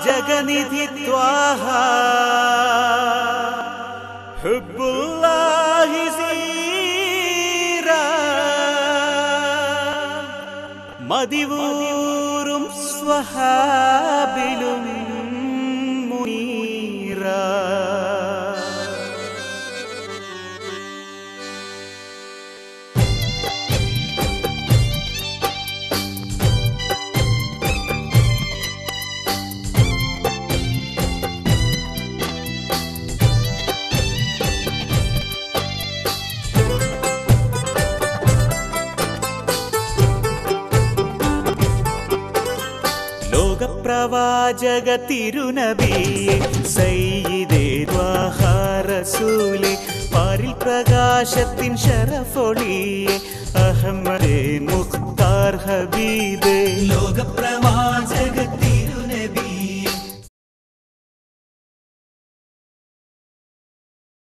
जगनिधि त्वाहा हुब्बुल्लाहि ज़ीरा मदिवूरुम स्वहाबिलुम मुनीरा പ്രവാചക തിരുനബിയെ സയ്യിദേ ത്വാഹ റസൂലേ പാരിൽ പ്രകാശത്തിൻ ശറഫൊളിയെ അഹമ്മദേ മുഖ്താർ ഹബീബേ ലോകപ്രവാചക